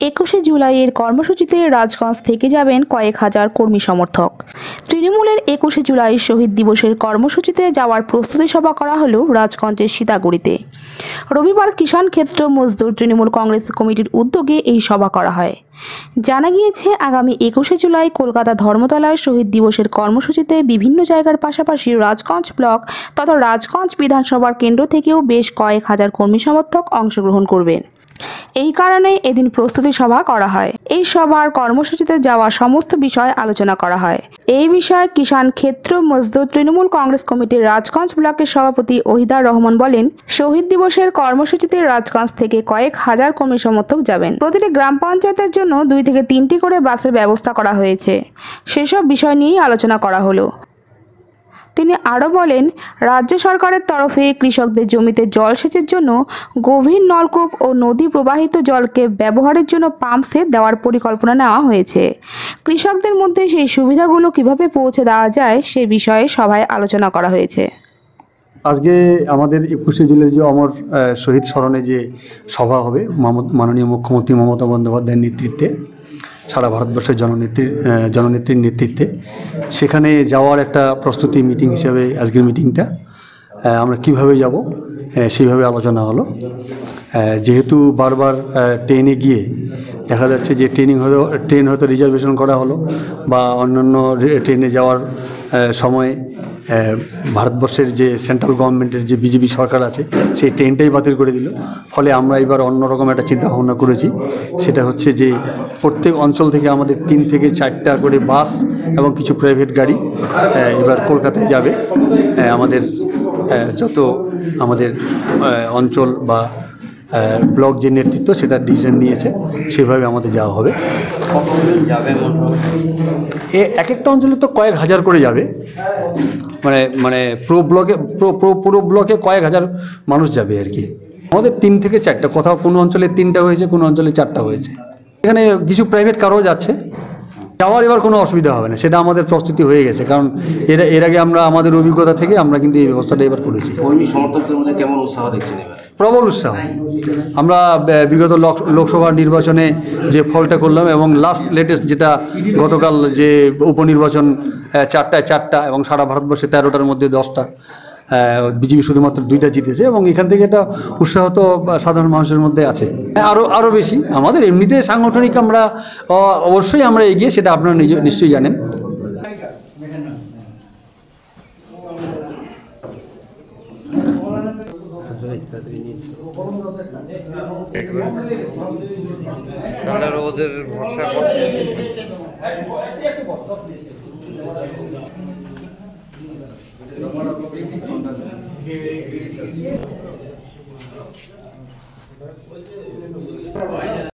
21শে জুলাইয়ের কর্মসূচিতে রাজগঞ্জ থেকে যাবেন কয়েক হাজার কর্মী সমর্থক। তৃণমূলের 21শে জুলাই শহীদ দিবসের কর্মসূচিতে যাওয়ার প্রস্তুতি সভা করা হলো রাজগঞ্জের সীতাকুড়িতে। রবিবার কিষাণ ক্ষেত্র মজদুর তৃণমূল কংগ্রেস কমিটির উদ্যোগে এই সভা করা হয়। জানা গিয়েছে, আগামী 21শে জুলাই কলকাতা ধর্মতলায় শহীদ দিবসের কর্মসূচিতে বিভিন্ন জায়গার পাশাপাশি রাজগঞ্জ ব্লক তথা রাজগঞ্জ বিধানসভার কেন্দ্র থেকেও বেশ কয়েক হাজার কর্মী সমর্থক অংশগ্রহণ করবেন। এই কারণে এদিন প্রস্তুতি সভা করা হয়। এই সভার কর্মসূচিতে যাওয়া সমস্ত বিষয় আলোচনা করা হয়। এই বিষয়ে কিষাণ ক্ষেত্র মজদুর তৃণমূল কংগ্রেস কমিটির রাজগঞ্জ ব্লকের সভাপতি ওহিদার রহমান বলেন, শহীদ দিবসের কর্মসূচিতে রাজগঞ্জ থেকে কয়েক হাজার কর্মী সমর্থক যাবেন। প্রতিটি গ্রাম পঞ্চায়েতের জন্য 2 থেকে 3টি করে বাসের ব্যবস্থা করা হয়েছে। সেসব বিষয় নিয়েই আলোচনা করা হলো। তিনি আরও বলেন, রাজ্য সরকারের তরফে কৃষকদের জমিতে জলসেচের জন্য গভীর নলকূপ ও নদী প্রবাহিত জলকে ব্যবহারের জন্য পাম্প সেট দেওয়ার পরিকল্পনা নেওয়া হয়েছে। কৃষকদের মধ্যে সেই সুবিধাগুলো কিভাবে পৌঁছে দেওয়া যায় সে বিষয়ে সভায় আলোচনা করা হয়েছে। আজকে আমাদের 21শে জুলাই যে অমর শহীদ স্মরণে যে সভা হবে মাননীয় মুখ্যমন্ত্রী মমতা বন্দ্যোপাধ্যায়ের নেতৃত্বে, সারা ভারতবর্ষের জননেত্রীর নেতৃত্বে, সেখানে যাওয়ার একটা প্রস্তুতি মিটিং হিসেবে আজকের মিটিংটা। আমরা কিভাবে যাব সেইভাবে আলোচনা হলো। যেহেতু বারবার ট্রেনে গিয়ে দেখা যাচ্ছে যে ট্রেন হয়তো রিজার্ভেশন করা হলো বা অন্যান্য ট্রেনে যাওয়ার সময় ভারতবর্ষের যে সেন্ট্রাল গভর্নমেন্টের যে বিজেপি সরকার আছে সেই ট্রেনটাই বাতিল করে দিল। ফলে আমরা এবার অন্যরকম একটা চিন্তাভাবনা করেছি, সেটা হচ্ছে যে প্রত্যেক অঞ্চল থেকে আমাদের 3 থেকে 4টা করে বাস এবং কিছু প্রাইভেট গাড়ি এবার কলকাতায় যাবে। আমাদের যত আমাদের অঞ্চল বা ব্লক যে নেতৃত্ব সেটা ডিসিশন নিয়েছে, সেভাবে আমাদের যাওয়া হবে। এক একটা অঞ্চলে তো কয়েক হাজার করে যাবে, মানে পুরো ব্লকে কয়েক হাজার মানুষ যাবে আর কি। আমাদের 3 থেকে 4টা, কোথাও কোনো অঞ্চলে 3টা হয়েছে, কোনো অঞ্চলে 4টা হয়েছে। এখানে কিছু প্রাইভেট কারও যাচ্ছে, যাওয়ার এবার কোনো অসুবিধা হবে না, সেটা আমাদের প্রস্তুতি হয়ে গেছে। কারণ এর আগে আমরা আমাদের অভিজ্ঞতা থেকে আমরা কিন্তু এই ব্যবস্থাটা এবার করেছি। কর্মী সমর্থকদের মধ্যে কেমন উৎসাহ দেখছেন এবার? প্রবল উৎসাহ। আমরা বিগত লোকসভা নির্বাচনে যে ফলটা করলাম এবং লেটেস্ট যেটা গতকাল যে উপনির্বাচন 4টায় 4টা এবং সারা ভারতবর্ষে 13টার মধ্যে 10টা, বিজেপি শুধুমাত্র 2টা জিতেছে এবং এখান থেকে একটা উৎসাহ তো সাধারণ মানুষের মধ্যে আছে। আরও বেশি আমাদের এমনিতে সাংগঠনিক আমরা অবশ্যই আমরা এগিয়ে, সেটা আপনারা নিশ্চয়ই জানেন। ওদের ভরসা করতে